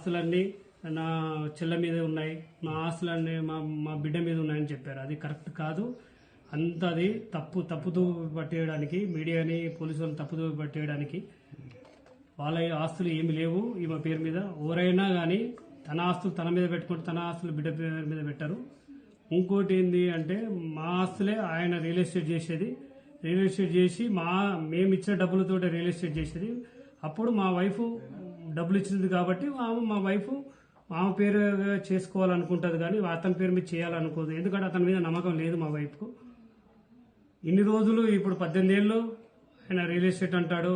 ఆస్తులన్నీ నా చెల్ల మీద ఉన్నాయి, మా ఆస్తులన్నీ మా బిడ్డ మీద ఉన్నాయని చెప్పారు. అది కరెక్ట్ కాదు. అది తప్పుతో పట్టేయడానికి, మీడియాని పోలీసు వాళ్ళు తప్పుతో పట్టేయడానికి. వాళ్ళ ఆస్తులు ఏమి లేవు ఈమె పేరు మీద. ఎవరైనా కానీ తన ఆస్తులు తన మీద పెట్టుకుంటే తన ఆస్తులు బిడ్డ పేరు మీద పెట్టారు. ఇంకోటి ఏంది అంటే మా ఆస్తులే ఆయన రియల్ ఎస్టేట్ చేసేది. రియల్ ఎస్టేట్ చేసి మేము ఇచ్చిన డబ్బులతో రియల్ ఎస్టేట్ చేసేది. అప్పుడు మా వైఫ్ డబ్బులు ఇచ్చింది కాబట్టి మా వైఫ్ ఆమె పేరు చేసుకోవాలనుకుంటుంది, కానీ అతని పేరు మీద చేయాలనుకోదు. ఎందుకంటే అతని మీద నమ్మకం లేదు మా వైఫ్కు. ఇన్ని రోజులు ఇప్పుడు 18 ఏళ్ళు ఆయన రియల్ ఎస్టేట్ అంటాడు.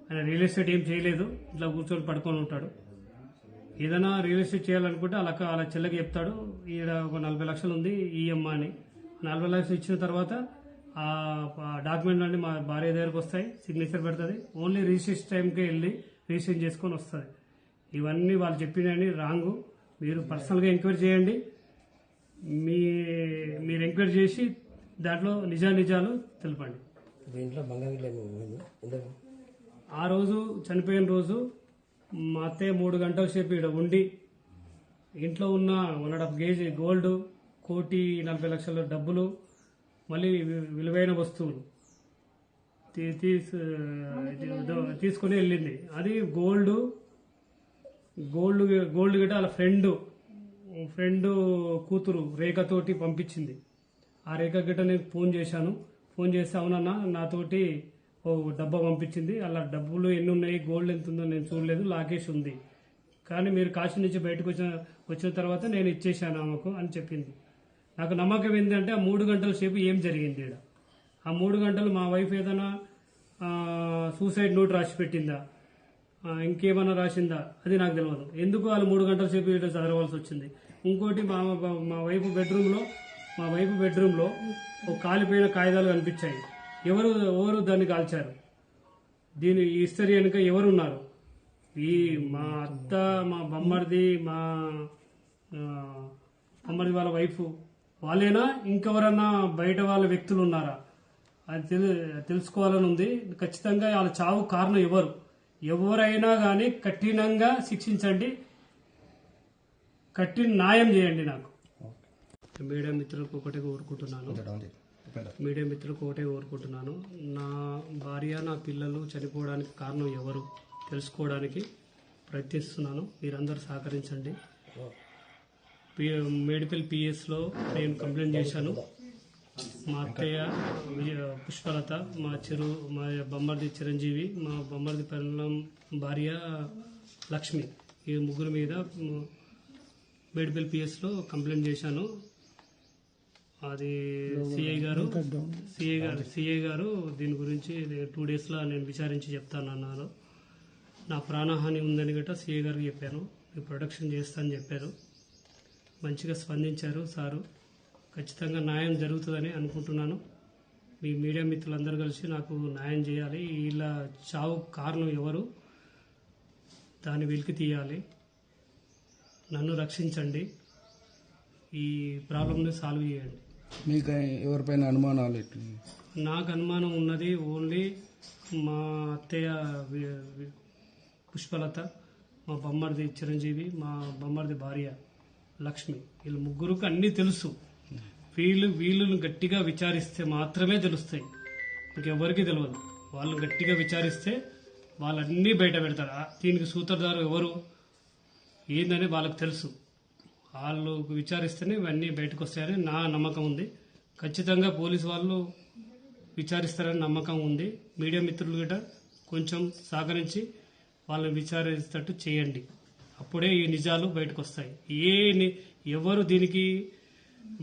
ఆయన రియల్ ఎస్టేట్ ఏం చేయలేదు, ఇట్లా కూర్చొని పడుకొని ఉంటాడు. ఏదైనా రియల్ ఎస్టేట్ చేయాలనుకుంటే వాళ్ళ చెల్లెకి చెప్తాడు, ఈడ ఒక 40 లక్షలు ఉంది ఈఎంఐ అని. 40 లక్షలు ఇచ్చిన తర్వాత ఆ డాక్యుమెంట్ అన్ని మా భార్య దగ్గరకు వస్తాయి, సిగ్నేచర్ పెడుతుంది. ఓన్లీ రిజిస్ట్రేషన్ టైంకే వెళ్ళి రిజిస్ట్రేషన్ చేసుకొని వస్తుంది. ఇవన్నీ వాళ్ళు చెప్పినవి రాంగు. మీరు పర్సనల్గా ఎంక్వైరీ చేయండి. మీరు ఎంక్వైరీ చేసి దాంట్లో నిజాలు తెలపండి. ఆ రోజు చనిపోయిన రోజు మా అత్తయ్య 3 గంటల సేపు ఇక్కడ ఉండి ఇంట్లో ఉన్న 1.5 కేజీ గోల్డ్, 1,40,00,000 డబ్బులు, మళ్ళీ విలువైన వస్తువులు తీసుకుని వెళ్ళింది. అది గోల్డ్ గిట్ట వాళ్ళ ఫ్రెండ్ కూతురు రేఖతోటి పంపించింది. ఆ రేఖ గిట్ట నేను ఫోన్ చేశాను. ఫోన్ చేస్తే అవునన్నా నాతోటి ఓ డబ్బా పంపించింది, అలా డబ్బులు ఎన్ని ఉన్నాయి, గోల్డ్ ఎంత ఉందో నేను చూడలేదు, లాకేష్ ఉంది, కానీ మీరు కాశీ నుంచి బయటకు వచ్చిన తర్వాత నేను ఇచ్చేసాను ఆమెకు అని చెప్పింది. నాకు నమ్మకం ఏంటంటే ఆ 3 గంటల సేపు ఏం జరిగింది ఇక్కడ. ఆ 3 గంటలు మా వైఫ్ ఏదైనా సూసైడ్ నోట్ రాసి పెట్టిందా, ఇంకేమైనా రాసిందా, అది నాకు తెలియదు. ఎందుకు వాళ్ళు 3 గంటల సేపు ఇక్కడ చదవవలసి వచ్చింది. ఇంకోటి మా వైఫ్ బెడ్రూమ్లో ఒక కాలిపోయిన కాగితాలు కనిపించాయి. ఎవరు దాన్ని కాల్చారు, దీని హిస్టరీ వెనుక ఎవరున్నారు? మా అత్త, మా బొమ్మర్ది వాళ్ళ వైఫ్ వాళ్ళేనా, ఇంకెవరన్నా బయట వాళ్ళ వ్యక్తులు ఉన్నారా? అది తెలుసుకోవాలని ఉంది. ఖచ్చితంగా వాళ్ళ చావు కారణం ఎవరైనా కానీ కఠినంగా శిక్షించండి, కఠిన న్యాయం చేయండి. నాకు మీడియా మిత్రులకు ఒకటే కోరుకుంటున్నాను. నా భార్య, నా పిల్లలు చనిపోవడానికి కారణం ఎవరు తెలుసుకోవడానికి ప్రయత్నిస్తున్నాను. మీరందరూ సహకరించండి. మేడిపల్లి పిఎస్లో నేను కంప్లైంట్ చేశాను. మా అత్తయ్య పుష్పలత, మా బొమ్మర్ది చిరంజీవి, మా బొమ్మర్ది పెళ్ళం భార్య లక్ష్మి, ఈ ముగ్గురు మీద మేడిపల్లి పిఎస్లో కంప్లైంట్ చేశాను. అది సిఐ గారు దీని గురించి 2 డేస్లో నేను విచారించి చెప్తాను అన్నారు. నా ప్రాణహాని ఉందని గట్రా సిఐ గారికి చెప్పాను. మీరు ప్రొటెక్షన్ చేస్తానని చెప్పారు. మంచిగా స్పందించారు సారు. ఖచ్చితంగా న్యాయం జరుగుతుందని అనుకుంటున్నాను. మీ మీడియా మిత్రులందరూ కలిసి నాకు న్యాయం చేయాలి. ఇలా చావు కారణం ఎవరు, దాన్ని వెలికి తీయాలి. నన్ను రక్షించండి. ఈ ప్రాబ్లంని సాల్వ్ చేయండి. మీకు ఎవరిపైన అనుమానాలు? నాకు అనుమానం ఉన్నది ఓన్లీ మా అత్తయ్య పుష్పలత, మా బొమ్మర్ది చిరంజీవి, మా బొమ్మర్ది భార్య లక్ష్మి, వీళ్ళు ముగ్గురికి అన్నీ తెలుసు. వీళ్ళను గట్టిగా విచారిస్తే మాత్రమే తెలుస్తాయి, ఇంకెవరికి తెలియదు. వాళ్ళు గట్టిగా విచారిస్తే వాళ్ళన్నీ బయట పెడతారు. దీనికి సూత్రధారు ఎవరు ఏందని వాళ్ళకి తెలుసు. వాళ్ళు విచారిస్తేనే ఇవన్నీ బయటకు వస్తాయని నా నమ్మకం ఉంది. ఖచ్చితంగా పోలీసు వాళ్ళు విచారిస్తారని నమ్మకం ఉంది. మీడియా మిత్రులు కూడా కొంచెం సహకరించి వాళ్ళని విచారిస్తట్టు చేయండి. అప్పుడే ఈ నిజాలు బయటకు వస్తాయి. ఎవరు దీనికి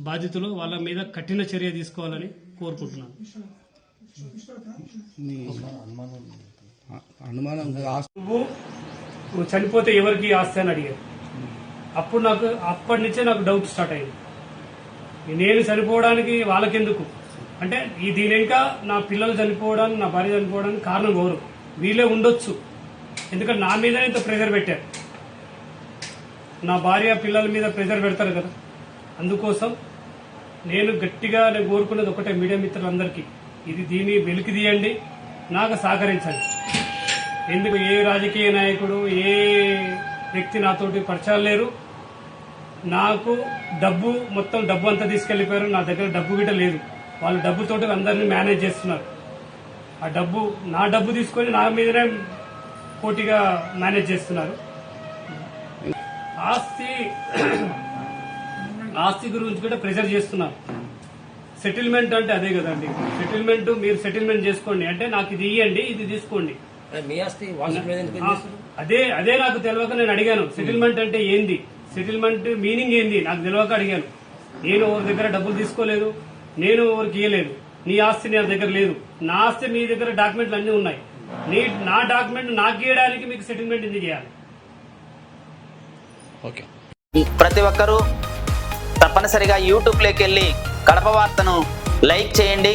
బాధితులు వాళ్ళ మీద కఠిన చర్య తీసుకోవాలని కోరుకుంటున్నాను. నువ్వు చనిపోతే ఎవరికి ఆస్తి అని అడిగారు. అప్పటి నుంచే నాకు డౌట్ స్టార్ట్ అయింది. నేను చనిపోవడానికి వాళ్ళకెందుకు అంటే దీని ఇంకా నా పిల్లలు చనిపోవడానికి, నా భార్య చనిపోవడానికి కారణం ఎవరు? వీళ్ళే ఉండొచ్చు. ఎందుకంటే నా మీదనే ఇంత ప్రెజర్ పెట్టారు. నా భార్య పిల్లల మీద ప్రెజర్ పెడతారు కదా. అందుకోసం నేను గట్టిగా కోరుకున్నది ఒకటే, మీడియా మిత్రులందరికీ దీన్ని వెలికి తీయండి, నాకు సహకరించండి. ఎందుకు ఏ రాజకీయ నాయకుడు, ఏ వ్యక్తి నాతోటి పరిచయాలు లేరు. నాకు మొత్తం డబ్బు అంతా తీసుకెళ్లిపోయారు. నా దగ్గర డబ్బు గిట్ట లేదు. వాళ్ళు డబ్బుతోటి అందరినీ మేనేజ్ చేస్తున్నారు. ఆ నా డబ్బు తీసుకొని నా మీదనే పోటీగా మేనేజ్ చేస్తున్నారు. ఆస్తి గురించి కూడా ప్రెజర్ చేస్తున్నారు. సెటిల్మెంట్ అంటే అదే కదండి. సెటిల్మెంట్ మీరు సెటిల్మెంట్ చేసుకోండి అంటే నాకు ఇది ఇవ్వండి, ఇది తీసుకోండి. మీ ఆస్తి వాళ్ళ అదే నాకు తెలియక నేను అడిగాను. సెటిల్మెంట్ అంటే ఏంది, సెటిల్మెంట్ మీనింగ్ ఏంది నాకు తెలియక అడిగాను. నేను ఎవరి దగ్గర డబ్బులు తీసుకోలేదు, నేను ఎవరికి ఇవ్వలేదు. నీ ఆస్తి నా దగ్గర లేదు, నా ఆస్తి మీ దగ్గర డాక్యుమెంట్లు అన్ని ఉన్నాయి. నా డాక్యుమెంట్ నాకు ఇవ్వడానికి మీకు సెటిల్మెంట్ ఎందుకు చేయాలి? ఓకే. ప్రతి ఒక్కరూ తప్పనిసరిగా యూట్యూబ్లోకి వెళ్ళి కడప వార్తను లైక్ చేయండి,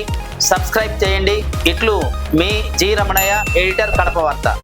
సబ్స్క్రైబ్ చేయండి. ఇట్లు మీ జి రమణయ్య, ఎడిటర్, కడప వార్త.